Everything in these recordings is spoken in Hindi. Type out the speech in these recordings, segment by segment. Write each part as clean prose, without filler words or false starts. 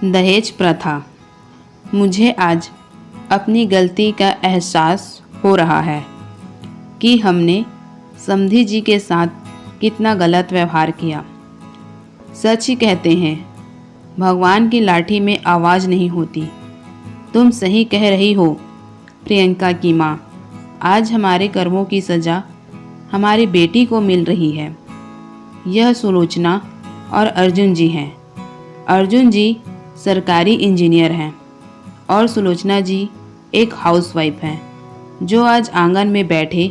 दहेज प्रथा। मुझे आज अपनी गलती का एहसास हो रहा है कि हमने समधी जी के साथ कितना गलत व्यवहार किया। सच ही कहते हैं, भगवान की लाठी में आवाज़ नहीं होती। तुम सही कह रही हो प्रियंका की माँ। आज हमारे कर्मों की सज़ा हमारी बेटी को मिल रही है। यह सुलोचना और अर्जुन जी हैं। अर्जुन जी सरकारी इंजीनियर हैं और सुलोचना जी एक हाउसवाइफ हैं जो आज आंगन में बैठे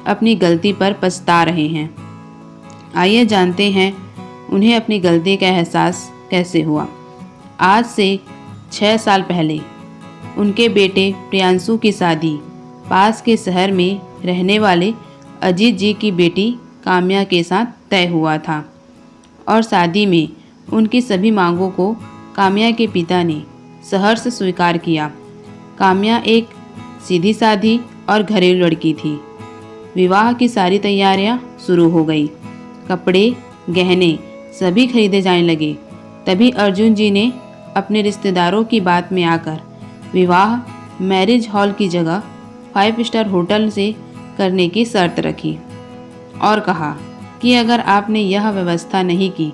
अपनी गलती पर पछता रहे हैं। आइए जानते हैं उन्हें अपनी गलती का एहसास कैसे हुआ। आज से 6 साल पहले उनके बेटे प्रियांशु की शादी पास के शहर में रहने वाले अजीत जी की बेटी काम्या के साथ तय हुआ था और शादी में उनकी सभी मांगों को काम्या के पिता ने सहर्ष स्वीकार किया। काम्या एक सीधी सादी और घरेलू लड़की थी। विवाह की सारी तैयारियां शुरू हो गई। कपड़े, गहने सभी खरीदे जाने लगे। तभी अर्जुन जी ने अपने रिश्तेदारों की बात में आकर विवाह मैरिज हॉल की जगह 5 स्टार होटल से करने की शर्त रखी और कहा कि अगर आपने यह व्यवस्था नहीं की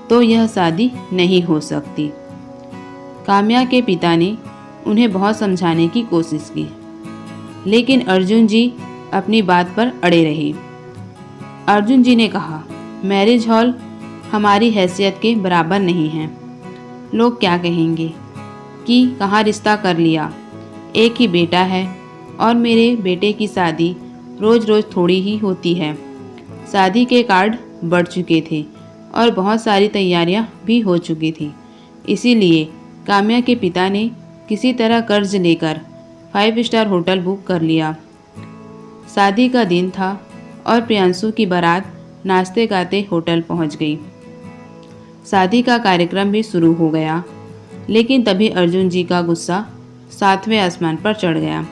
तो यह शादी नहीं हो सकती। काम्या के पिता ने उन्हें बहुत समझाने की कोशिश की, लेकिन अर्जुन जी अपनी बात पर अड़े रहे। अर्जुन जी ने कहा, मैरिज हॉल हमारी हैसियत के बराबर नहीं है। लोग क्या कहेंगे कि कहाँ रिश्ता कर लिया। एक ही बेटा है और मेरे बेटे की शादी रोज़ रोज़ थोड़ी ही होती है। शादी के कार्ड बढ़ चुके थे और बहुत सारी तैयारियां भी हो चुकी थी। इसीलिए काम्या के पिता ने किसी तरह कर्ज लेकर 5 स्टार होटल बुक कर लिया। शादी का दिन था और प्रियांशु की बारात नाचते गाते होटल पहुंच गई। शादी का कार्यक्रम भी शुरू हो गया, लेकिन तभी अर्जुन जी का गुस्सा 7वें आसमान पर चढ़ गया।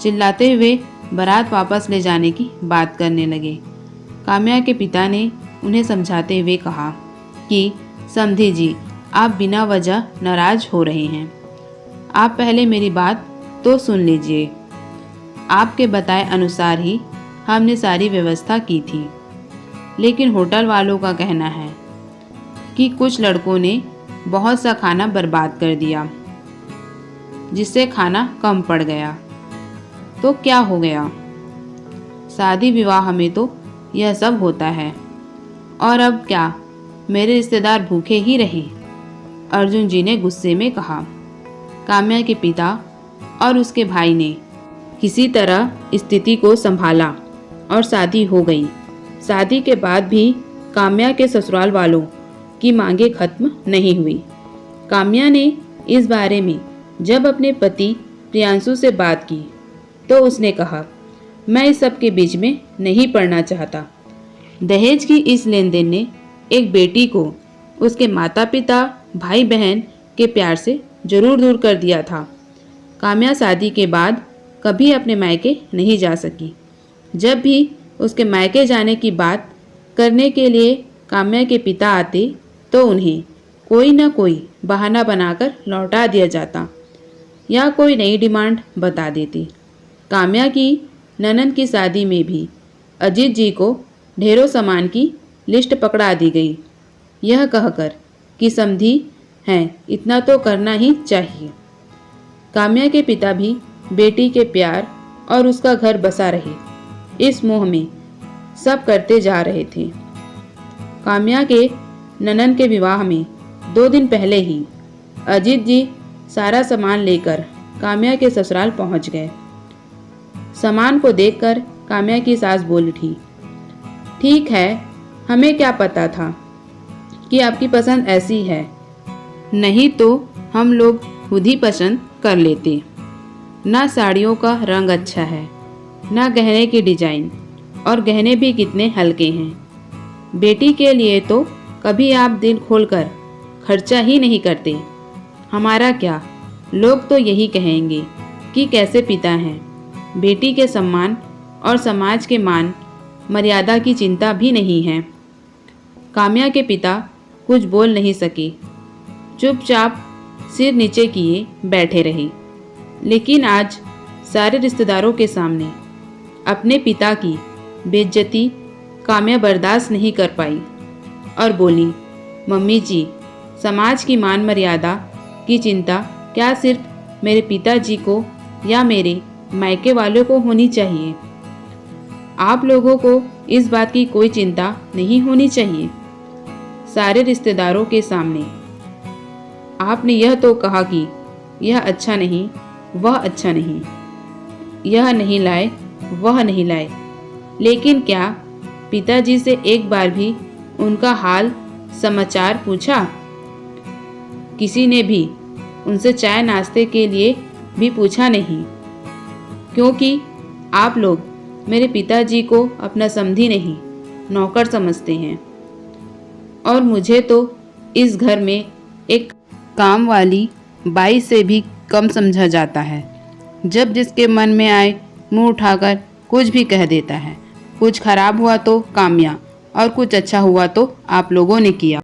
चिल्लाते हुए बारात वापस ले जाने की बात करने लगे। काम्या के पिता ने उन्हें समझाते हुए कहा कि समधी जी, आप बिना वजह नाराज हो रहे हैं। आप पहले मेरी बात तो सुन लीजिए। आपके बताए अनुसार ही हमने सारी व्यवस्था की थी, लेकिन होटल वालों का कहना है कि कुछ लड़कों ने बहुत सा खाना बर्बाद कर दिया, जिससे खाना कम पड़ गया। तो क्या हो गया? शादी विवाह में तो यह सब होता है। और अब क्या मेरे रिश्तेदार भूखे ही रहे? अर्जुन जी ने गुस्से में कहा। काम्या के पिता और उसके भाई ने किसी तरह स्थिति को संभाला और शादी हो गई। शादी के बाद भी काम्या के ससुराल वालों की मांगे खत्म नहीं हुई। काम्या ने इस बारे में जब अपने पति प्रियांशु से बात की तो उसने कहा, मैं इस सब के बीच में नहीं पड़ना चाहता। दहेज की इस लेन देन ने एक बेटी को उसके माता पिता, भाई बहन के प्यार से जरूर दूर कर दिया था। काम्या शादी के बाद कभी अपने मायके नहीं जा सकी। जब भी उसके मायके जाने की बात करने के लिए काम्या के पिता आते तो उन्हें कोई न कोई बहाना बनाकर लौटा दिया जाता या कोई नई डिमांड बता देती। काम्या की ननद की शादी में भी अजीत जी को ढेरों सामान की लिस्ट पकड़ा दी गई, यह कहकर कि समधी हैं, इतना तो करना ही चाहिए। काम्या के पिता भी बेटी के प्यार और उसका घर बसा रहे, इस मोह में सब करते जा रहे थे। काम्या के ननद के विवाह में 2 दिन पहले ही अजीत जी सारा सामान लेकर काम्या के ससुराल पहुंच गए। सामान को देखकर काम्या की सास बोल उठी, ठीक है, हमें क्या पता था कि आपकी पसंद ऐसी है, नहीं तो हम लोग खुद ही पसंद कर लेते। ना साड़ियों का रंग अच्छा है, ना गहने की डिजाइन, और गहने भी कितने हल्के हैं। बेटी के लिए तो कभी आप दिल खोलकर खर्चा ही नहीं करते। हमारा क्या, लोग तो यही कहेंगे कि कैसे पिता हैं। बेटी के सम्मान और समाज के मान मर्यादा की चिंता भी नहीं है। काम्या के पिता कुछ बोल नहीं सके चुपचाप सिर नीचे किए बैठे रही। लेकिन आज सारे रिश्तेदारों के सामने अपने पिता की बेइज्जती काम्या बर्दाश्त नहीं कर पाई और बोली, मम्मी जी, समाज की मान मर्यादा की चिंता क्या सिर्फ मेरे पिताजी को या मेरे मायके वालों को होनी चाहिए? आप लोगों को इस बात की कोई चिंता नहीं होनी चाहिए? सारे रिश्तेदारों के सामने आपने यह तो कहा कि यह अच्छा नहीं, वह अच्छा नहीं, यह नहीं लाए, वह नहीं लाए, लेकिन क्या पिताजी से एक बार भी उनका हाल समाचार पूछा? किसी ने भी उनसे चाय नाश्ते के लिए भी पूछा नहीं, क्योंकि आप लोग मेरे पिताजी को अपना समधी नहीं, नौकर समझते हैं। और मुझे तो इस घर में एक काम वाली बाई से भी कम समझा जाता है। जब जिसके मन में आए मुंह उठाकर कुछ भी कह देता है। कुछ खराब हुआ तो काम्या और कुछ अच्छा हुआ तो आप लोगों ने किया।